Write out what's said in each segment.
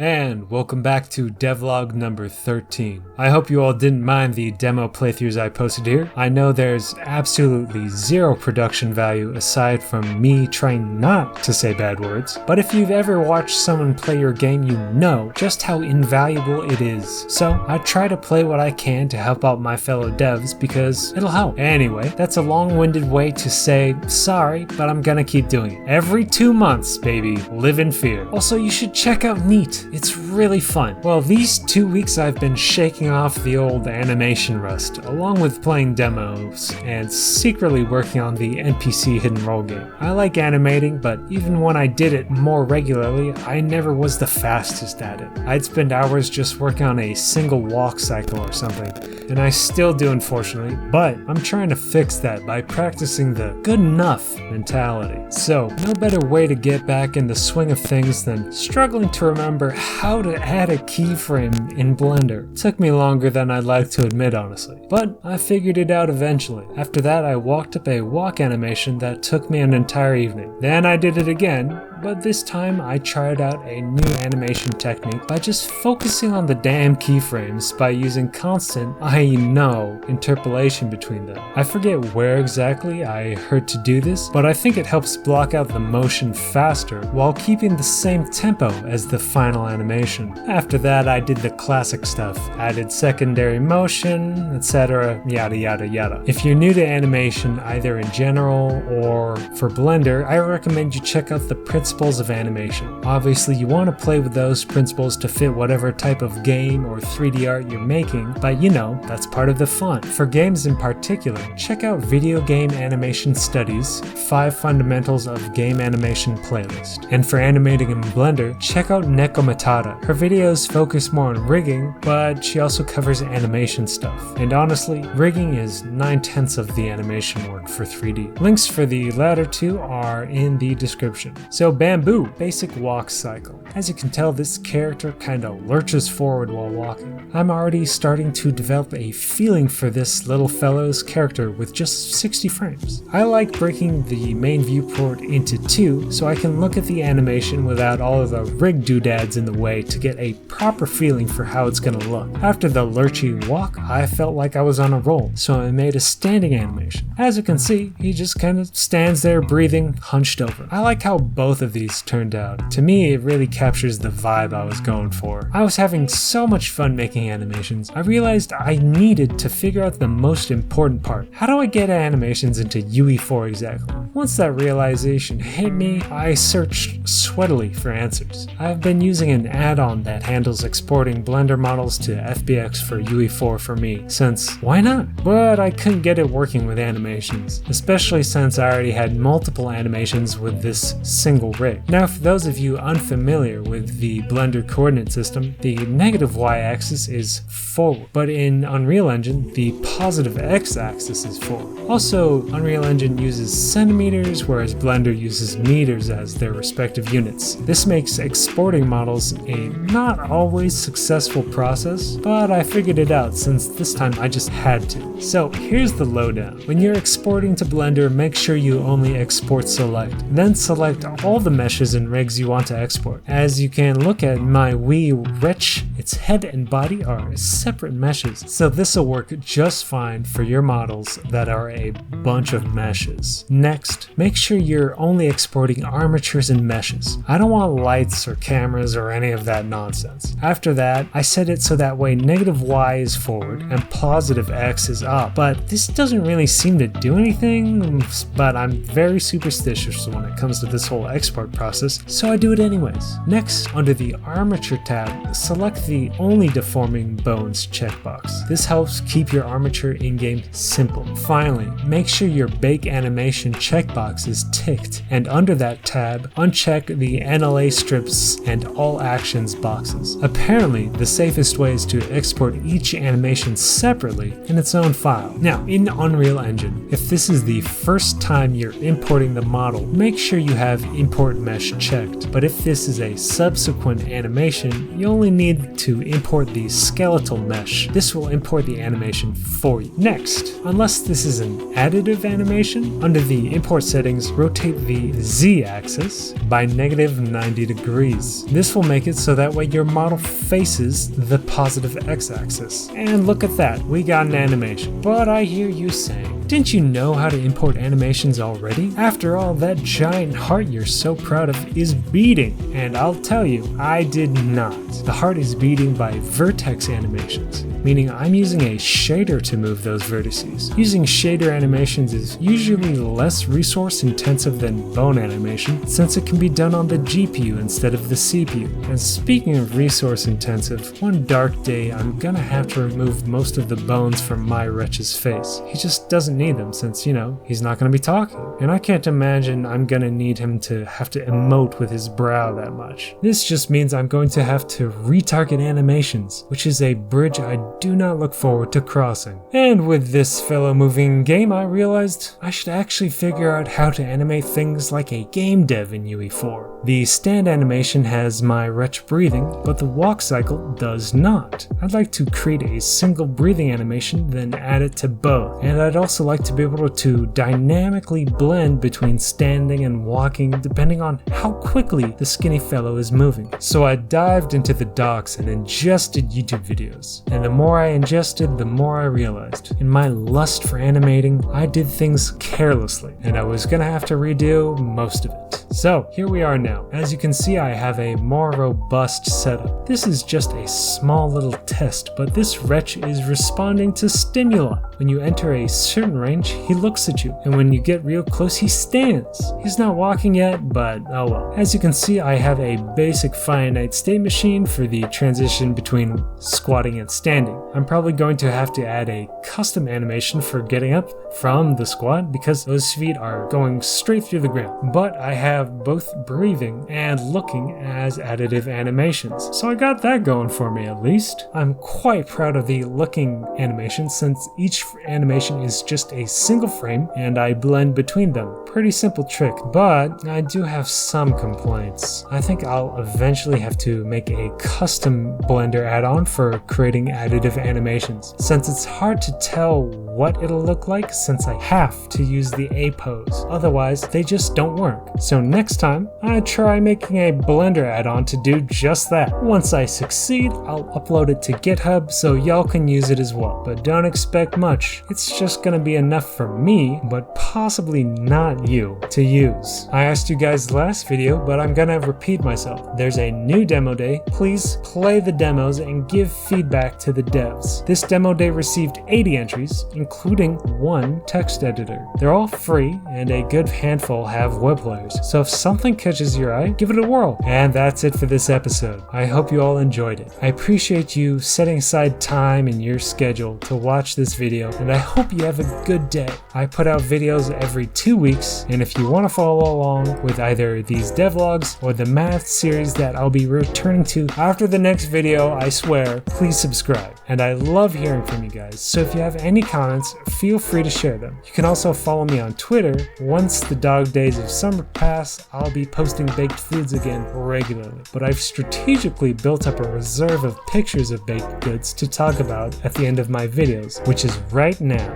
And welcome back to devlog number 13. I hope you all didn't mind the demo playthroughs I posted here. I know there's absolutely zero production value aside from me trying not to say bad words, but if you've ever watched someone play your game, you know just how invaluable it is. So I try to play what I can to help out my fellow devs because it'll help. Anyway, that's a long-winded way to say sorry, but I'm gonna keep doing it. Every 2 months, baby, live in fear. Also, you should check out Neat. It's really fun. Well, these 2 weeks I've been shaking off the old animation rust, along with playing demos and secretly working on the NPC hidden role game. I like animating, but even when I did it more regularly, I never was the fastest at it. I'd spend hours just working on a single walk cycle or something, and I still do, unfortunately, but I'm trying to fix that by practicing the good enough mentality. So, no better way to get back in the swing of things than struggling to remember how to add a keyframe in Blender. It took me longer than I'd like to admit, honestly, but I figured it out eventually. After that, I walked up a walk animation that took me an entire evening. Then I did it again, but this time I tried out a new animation technique by just focusing on the damn keyframes by using constant, interpolation between them. I forget where exactly I heard to do this, but I think it helps block out the motion faster while keeping the same tempo as the final animation. After that, I did the classic stuff, added secondary motion, etc., yada yada yada. If you're new to animation, either in general or for Blender, I recommend you check out the principles of animation. Obviously, you want to play with those principles to fit whatever type of game or 3D art you're making, but you know, that's part of the fun. For games in particular, check out Video Game Animation Studies, 5 Fundamentals of Game Animation playlist. And for animating in Blender, check out Nekomatada. Her videos focus more on rigging, but she also covers animation stuff. And honestly, rigging is 9/10 of the animation work for 3D. Links for the latter two are in the description. So Bamboo, basic walk cycle. As you can tell, this character kinda lurches forward while walking. I'm already starting to develop a feeling for this little fellow's character with just 60 frames. I like breaking the main viewport into 2 so I can look at the animation without all of the rig doodads in the way to get a proper feeling for how it's gonna look. After the lurchy walk, I felt like I was on a roll, so I made a standing animation. As you can see, he just kinda stands there breathing, hunched over. I like how both of these turned out. To me, it really captures the vibe I was going for. I was having so much fun making animations, I realized I needed to figure out the most important part. How do I get animations into UE4 exactly? Once that realization hit me, I searched sweatily for answers. I've been using an add-on that handles exporting Blender models to FBX for UE4 for me, since why not? But I couldn't get it working with animations, especially since I already had multiple animations with this single rig. Now, for those of you unfamiliar with the Blender coordinate system, the negative y-axis is forward, but in Unreal Engine, the positive x-axis is forward. Also, Unreal Engine uses centimeters, whereas Blender uses meters as their respective units. This makes exporting models a not always successful process, but I figured it out since this time I just had to. So here's the lowdown. When you're exporting to Blender, make sure you only export select. Then select all the meshes and rigs you want to export. As you can look at my wee wretch, its head and body are separate meshes, so this will work just fine for your models that are a bunch of meshes. Next, make sure you're only exporting armatures and meshes. I don't want lights or cameras or any of that nonsense. After that, I set it so that way negative y is forward and positive x is up, but this doesn't really seem to do anything, but I'm very superstitious when it comes to this whole export process, so I do it anyways. Next, under the armature tab, select the only deforming bones checkbox. This helps keep your armature in-game simple. Finally, make sure your bake animation checkbox is ticked, and under that tab, uncheck the NLA strips and all actions boxes. Apparently, the safest way is to export each animation separately in its own file. Now, in Unreal Engine, if this is the first time you're importing the model, make sure you have import mesh checked. But if this is a subsequent animation, you only need to import the skeletal mesh. This will import the animation for you. Next, unless this is an additive animation, under the import import settings, rotate the Z-axis by -90 degrees. This will make it so that way your model faces the positive X-axis. And look at that, we got an animation. But I hear you saying, didn't you know how to import animations already? After all, that giant heart you're so proud of is beating. And I'll tell you, I did not. The heart is beating by vertex animations, meaning I'm using a shader to move those vertices. Using shader animations is usually less resource intensive than bone animation, since it can be done on the GPU instead of the CPU. And speaking of resource intensive, one dark day I'm gonna have to remove most of the bones from my wretch's face. He just doesn't need them since, you know, he's not gonna be talking. And I can't imagine I'm gonna need him to have to emote with his brow that much. This just means I'm going to have to retarget animations, which is a bridge I do not look forward to crossing. And with this fellow moving game, I realized I should actually figure out how to animate things like a game dev in UE4. The stand animation has my wretch breathing, but the walk cycle does not. I'd like to create a single breathing animation, then add it to both. And I'd also like to be able to dynamically blend between standing and walking depending on how quickly the skinny fellow is moving. So I dived into the docs and ingested YouTube videos. And the more I ingested, the more I realized. In my lust for animating, I did things carelessly, and I was gonna have to redo most of it. So here we are now. As you can see, I have a more robust setup. This is just a small little test, but this wretch is responding to stimuli. When you enter a certain range, he looks at you, and when you get real close, he stands. He's not walking yet, but oh well. As you can see, I have a basic finite state machine for the transition between squatting and standing. I'm probably going to have to add a custom animation for getting up from the squat because those feet are going straight through the ground. But I have both breathing and looking as additive animations, so I got that going for me at least. I'm quite proud of the looking animation since each animation is just a single frame and I blend between them. Pretty simple trick, but I do have some complaints. I think I'll eventually have to make a custom Blender add-on for creating additive animations, since it's hard to tell what it'll look like since I have to use the A pose. Otherwise, they just don't work. So next time, I try making a Blender add-on to do just that. Once I succeed, I'll upload it to GitHub so y'all can use it as well. But don't expect much. It's just gonna be enough for me, but possibly not you, to use. I asked you guys last video, but I'm gonna repeat myself. There's a new demo day. Please play the demos and give feedback to the devs. This demo day received 80 entries, including one text editor. They're all free, and a good handful have web players. So if something catches your eye, give it a whirl. And that's it for this episode. I hope you all enjoyed it. I appreciate you setting aside time in your schedule to watch this video, and I hope you have a good day. I put out videos every 2 weeks, and if you want to follow along with either these devlogs or the math series that I'll be returning to after the next video, I swear, please subscribe. And I love hearing from you guys, so if you have any comments, feel free to share them. You can also follow me on Twitter. Once the dog days of summer pass, I'll be posting baked foods again regularly, but I've strategically built up a reserve of pictures of baked goods to talk about at the end of my videos, which is right now.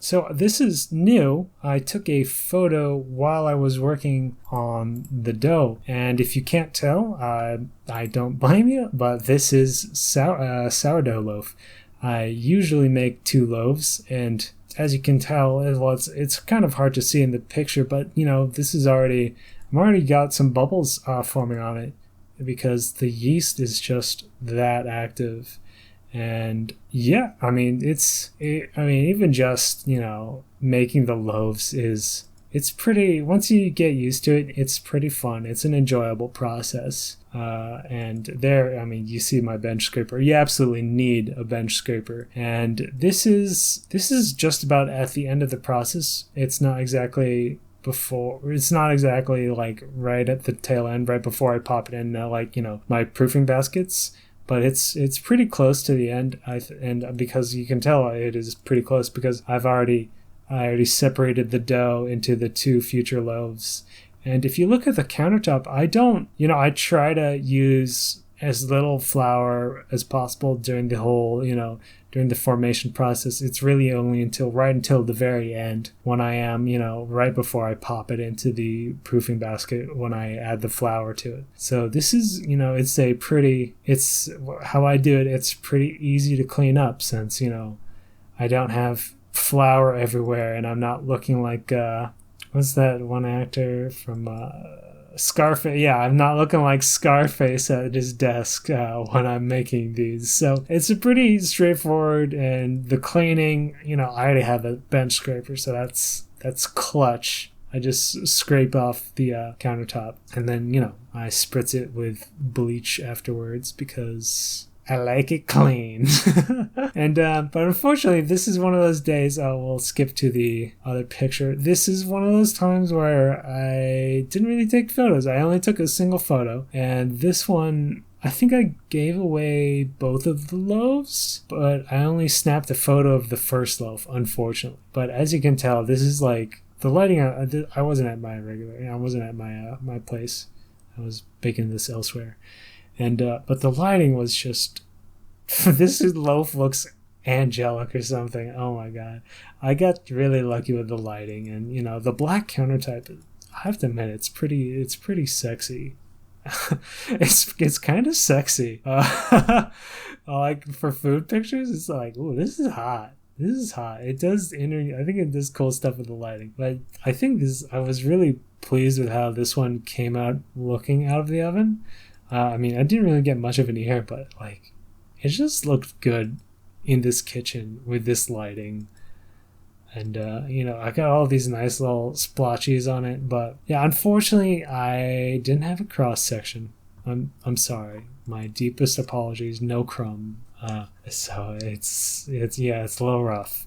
So this is new. I took a photo while I was working on the dough, and if you can't tell, I don't blame you, but this is sourdough loaf. I usually make 2 loaves, and as you can tell, well, it's kind of hard to see in the picture, but you know, this is I've already got some bubbles forming on it because the yeast is just that active. And yeah, I mean, even just, you know, making the loaves it's pretty, once you get used to it, it's pretty fun. It's an enjoyable process. And there, I mean, you see my bench scraper. You absolutely need a bench scraper. And this is just about at the end of the process. It's not exactly like right at the tail end, right before I pop it in, like, you know, my proofing baskets. But it's pretty close to the end, and because you can tell it is pretty close because I already separated the dough into the 2 future loaves. And if you look at the countertop, I try to use as little flour as possible during the whole, during the formation process. It's really only right until the very end when I am, right before I pop it into the proofing basket when I add the flour to it. So this is, it's how I do it. It's pretty easy to clean up since, I don't have flour everywhere and I'm not looking like, what's that one actor from, Scarface. Yeah, I'm not looking like Scarface at his desk when I'm making these. So it's a pretty straightforward, and the cleaning, I already have a bench scraper, so that's clutch. I just scrape off the countertop, and then, I spritz it with bleach afterwards because I like it clean. And but unfortunately, this is one of those days. We'll skip to the other picture. This is one of those times where I didn't really take photos. I only took a single photo, and this one, I think I gave away both of the loaves, but I only snapped a photo of the first loaf, unfortunately. But as you can tell, this is like the lighting. I wasn't at my regular. I wasn't at my place. I was baking this elsewhere. And but the lighting was just, this loaf looks angelic or something. Oh my god, I got really lucky with the lighting, and the black countertop. I have to admit, it's pretty sexy. it's kind of sexy. Like for food pictures, it's like, oh, this is hot. This is hot. It does I think it does cool stuff with the lighting, but I think I was really pleased with how this one came out looking out of the oven. I didn't really get much of an ear, but like, it just looked good in this kitchen with this lighting. And, I got all these nice little splotches on it, but yeah, unfortunately, I didn't have a cross section. I'm sorry. My deepest apologies. No crumb. So it's a little rough.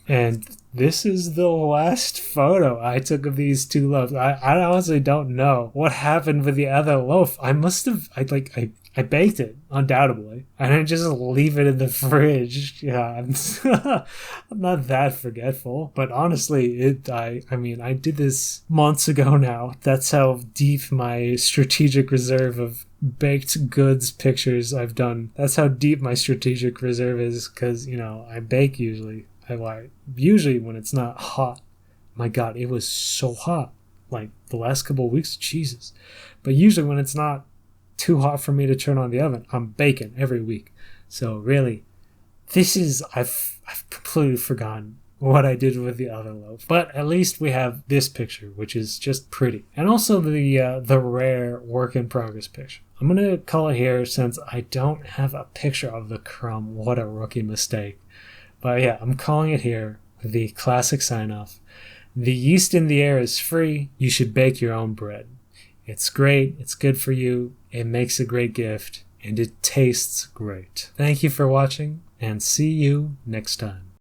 And this is the last photo I took of these two loaves. I honestly don't know what happened with the other loaf. I baked it, undoubtedly. I didn't just leave it in the fridge. Yeah, I'm not that forgetful. But honestly, I did this months ago now. That's how deep my strategic reserve of baked goods pictures I've done. That's how deep my strategic reserve is, because, I bake usually. Usually when it's not hot. My god, it was so hot. Like the last couple of weeks, Jesus. But usually when it's not too hot for me to turn on the oven, I'm baking every week. So really, I've completely forgotten what I did with the other loaf. But at least we have this picture, which is just pretty. And also the rare work in progress picture. I'm going to call it here since I don't have a picture of the crumb. What a rookie mistake. But yeah, I'm calling it here, the classic sign-off. The yeast in the air is free. You should bake your own bread. It's great. It's good for you. It makes a great gift. And it tastes great. Thank you for watching, and see you next time.